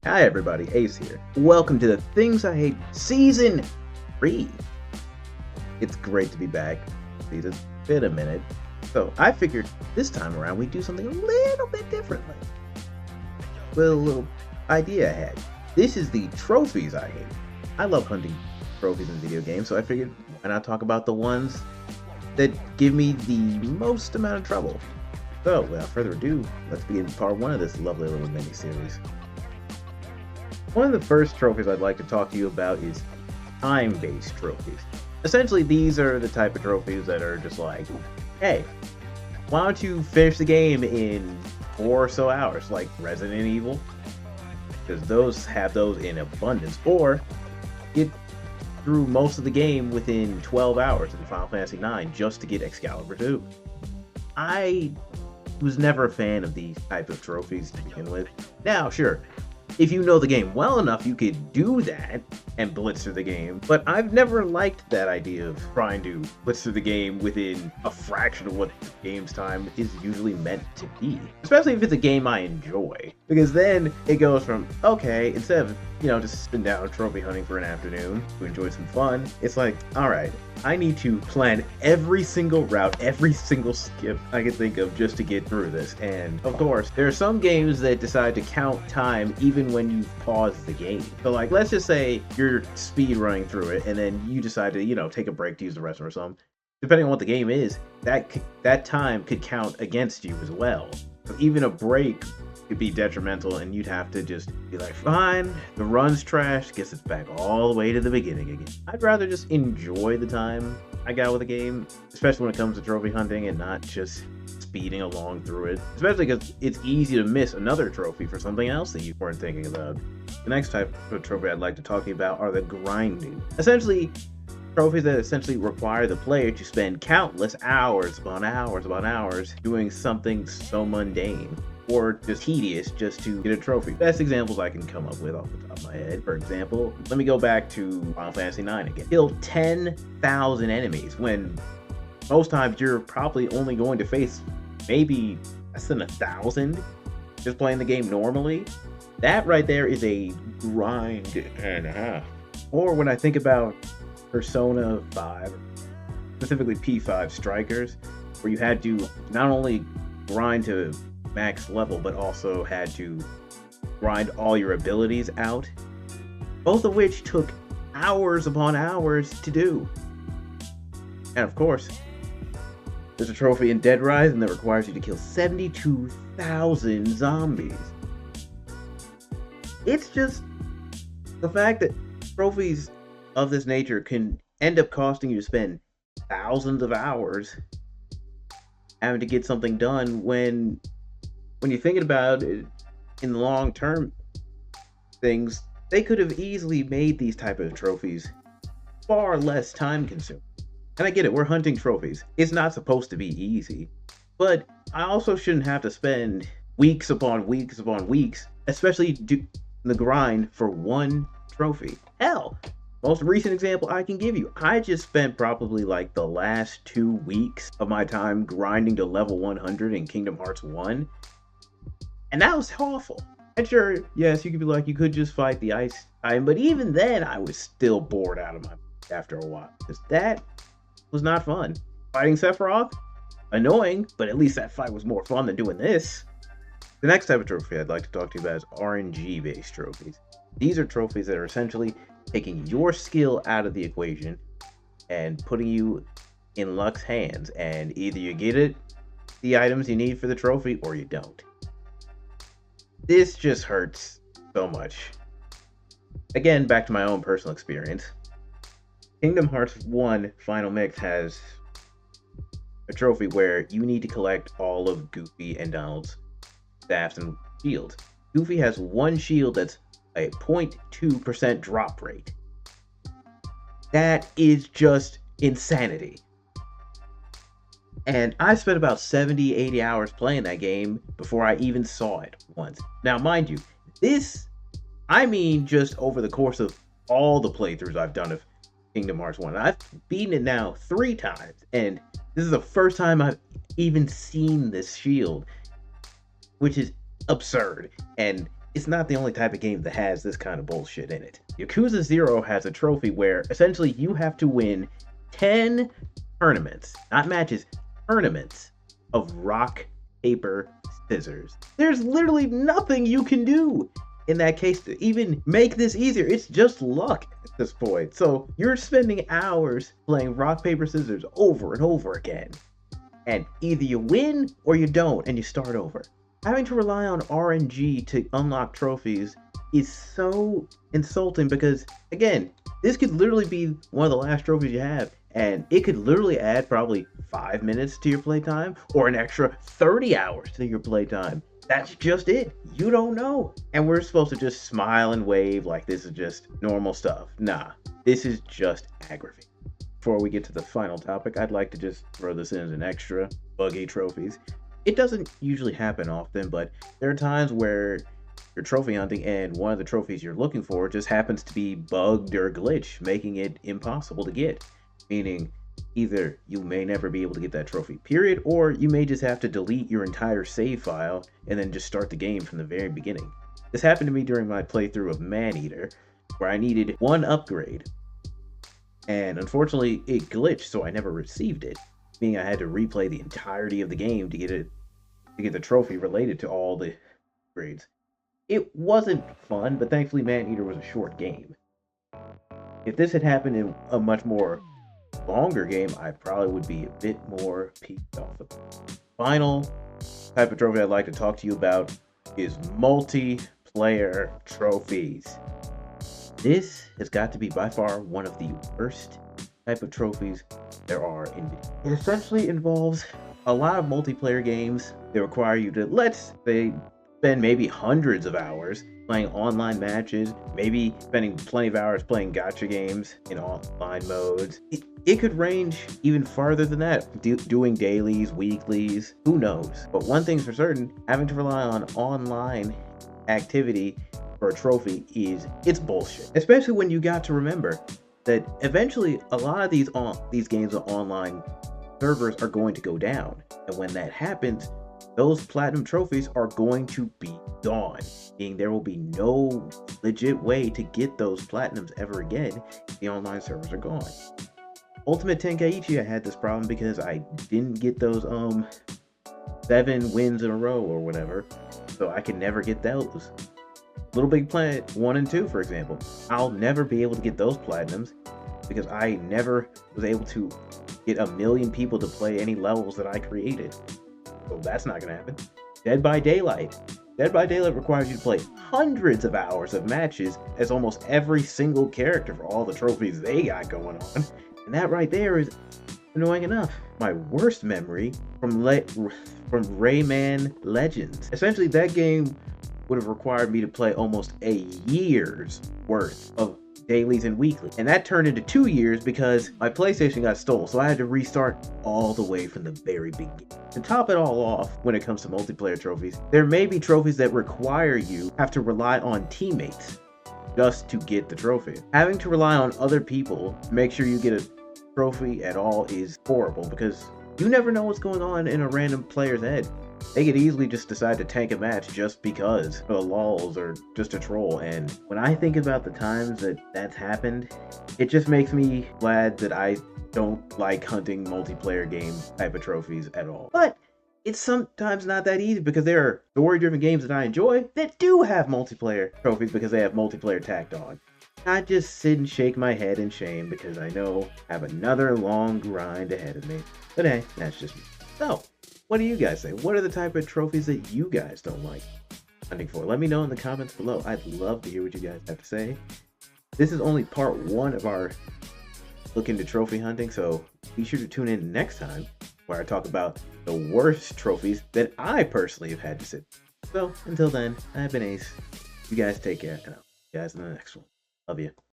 Hi everybody, Ace here. Welcome to the Things I Hate Season 3. It's great to be back. It's been a minute. So I figured this time around we'd do something a little bit differently. With a little idea I had. This is the trophies I hate. I love hunting trophies in video games, so I figured why not talk about the ones that give me the most amount of trouble. So without further ado, let's begin part 1 of this lovely little mini-series. One of the first trophies I'd like to talk to you about is time-based trophies. Essentially, these are the type of trophies that are just like, hey, why don't you finish the game in 4 or so hours, like Resident Evil? Because those have those in abundance. Or get through most of the game within 12 hours in Final Fantasy IX just to get Excalibur 2. I was never a fan of these type of trophies to begin with. Now, sure, if you know the game well enough, you could do that and blitz through the game, but I've never liked that idea of trying to blitz through the game within a fraction of what the game's time is usually meant to be. Especially if it's a game I enjoy, because then it goes from, okay, instead of, just sitting down trophy hunting for an afternoon to enjoy some fun, it's like, alright, I need to plan every single route, every single skip I can think of just to get through this. And of course, there are some games that decide to count time even when you pause the game. So like, let's just say you're speed running through it and then you decide to, take a break to use the restroom or something. Depending on what the game is, that time could count against you as well. So even a break could be detrimental and you'd have to just be like, fine, the run's trash, guess it's back all the way to the beginning again. I'd rather just enjoy the time I got with a game, especially when it comes to trophy hunting and not just speeding along through it. Especially because it's easy to miss another trophy for something else that you weren't thinking about. The next type of trophy I'd like to talk to you about are the grinding. Essentially, trophies that essentially require the player to spend countless hours upon hours upon hours doing something so mundane or just tedious just to get a trophy. Best examples I can come up with off the top of my head. For example, let me go back to Final Fantasy IX again. Kill 10,000 enemies when most times you're probably only going to face maybe less than 1,000 just playing the game normally. That right there is a grind and a half. Or when I think about Persona 5, specifically P5 Strikers, where you had to not only grind to max level, but also had to grind all your abilities out, both of which took hours upon hours to do. And of course, there's a trophy in Dead Rising that requires you to kill 72,000 zombies. It's just the fact that trophies of this nature can end up costing you to spend thousands of hours having to get something done when you're thinking about it in the long term things, they could have easily made these type of trophies far less time consuming. And I get it, we're hunting trophies. It's not supposed to be easy, but I also shouldn't have to spend weeks upon weeks upon weeks, especially the grind for one trophy. Hell, most recent example I can give you, I just spent probably like the last 2 weeks of my time grinding to level 100 in Kingdom Hearts 1. And that was awful. And sure, yes, you could be like, you could just fight the ice time, but even then I was still bored out of my mind after a while. Because that was not fun. Fighting Sephiroth? Annoying, but at least that fight was more fun than doing this. The next type of trophy I'd like to talk to you about is RNG-based trophies. These are trophies that are essentially taking your skill out of the equation and putting you in luck's hands, and either you get the items you need for the trophy or you don't. This just hurts so much. Again, back to my own personal experience. Kingdom Hearts 1 Final Mix has a trophy where you need to collect all of Goofy and Donald's staffs and shields. Goofy has one shield that's a 0.2% drop rate. That is just insanity. And I spent about 70, 80 hours playing that game before I even saw it once. Now, mind you, I mean just over the course of all the playthroughs I've done of Kingdom Hearts 1. I've beaten it now 3 times, and this is the first time I've even seen this shield, which is absurd. And it's not the only type of game that has this kind of bullshit in it. Yakuza 0 has a trophy where essentially you have to win 10 tournaments, not matches, tournaments of rock, paper, scissors. There's literally nothing you can do in that case to even make this easier. It's just luck at this point. So you're spending hours playing rock, paper, scissors over and over again. And either you win or you don't, and you start over. Having to rely on RNG to unlock trophies is so insulting because, again, this could literally be one of the last trophies you have, and it could literally add probably 5 minutes to your playtime or an extra 30 hours to your playtime. That's just it. You don't know. And we're supposed to just smile and wave like this is just normal stuff. Nah, this is just aggravating. Before we get to the final topic, I'd like to just throw this in as an extra, buggy trophies. It doesn't usually happen often, but there are times where you're trophy hunting and one of the trophies you're looking for just happens to be bugged or glitched, making it impossible to get. Meaning, either you may never be able to get that trophy, period, or you may just have to delete your entire save file and then just start the game from the very beginning. This happened to me during my playthrough of Maneater, where I needed one upgrade. And unfortunately, it glitched, so I never received it, meaning I had to replay the entirety of the game to get the trophy related to all the grades. It wasn't fun, but thankfully Maneater was a short game. If this had happened in a much more longer game, I probably would be a bit more peeved off of it. Final type of trophy I'd like to talk to you about is multiplayer trophies. This has got to be by far one of the worst type of trophies there are in video. It essentially involves a lot of multiplayer games that require you to, let's say, spend maybe hundreds of hours playing online matches, maybe spending plenty of hours playing gacha games in online modes. It could range even farther than that, doing dailies, weeklies, who knows. But one thing's for certain, having to rely on online activity for a trophy it's bullshit. Especially when you got to remember that eventually a lot of these games on online servers are going to go down. And when that happens, those platinum trophies are going to be gone, meaning there will be no legit way to get those platinums ever again if the online servers are gone. Ultimate Tenkaichi, I had this problem because I didn't get those 7 wins in a row or whatever, so I can never get those. Little Big Planet 1 and 2, for example, I'll never be able to get those platinums because I never was able to get 1 million people to play any levels that I created. So that's not gonna happen. Dead by Daylight. Dead by Daylight requires you to play hundreds of hours of matches as almost every single character for all the trophies they got going on. And that right there is annoying enough. My worst memory from Rayman Legends. Essentially, that game would have required me to play almost a year's worth of dailies and weekly, and that turned into 2 years because my PlayStation got stolen, so I had to restart all the way from the very beginning. To top it all off, when it comes to multiplayer trophies, there may be trophies that require you have to rely on teammates just to get the trophy. Having to rely on other people to make sure you get a trophy at all is horrible because you never know what's going on in a random player's head. They could easily just decide to tank a match just because of lulz or just a troll. And when I think about the times that that's happened, it just makes me glad that I don't like hunting multiplayer game type of trophies at all. But it's sometimes not that easy because there are story-driven games that I enjoy that do have multiplayer trophies because they have multiplayer tacked on. I just sit and shake my head in shame because I know I have another long grind ahead of me. But hey, that's just me. So, what do you guys say? What are the type of trophies that you guys don't like hunting for? Let me know in the comments below. I'd love to hear what you guys have to say. This is only part 1 of our look into trophy hunting, so be sure to tune in next time where I talk about the worst trophies that I personally have had to sit. So, until then, I've been Ace. You guys take care, and I'll see you guys in the next one. Love you.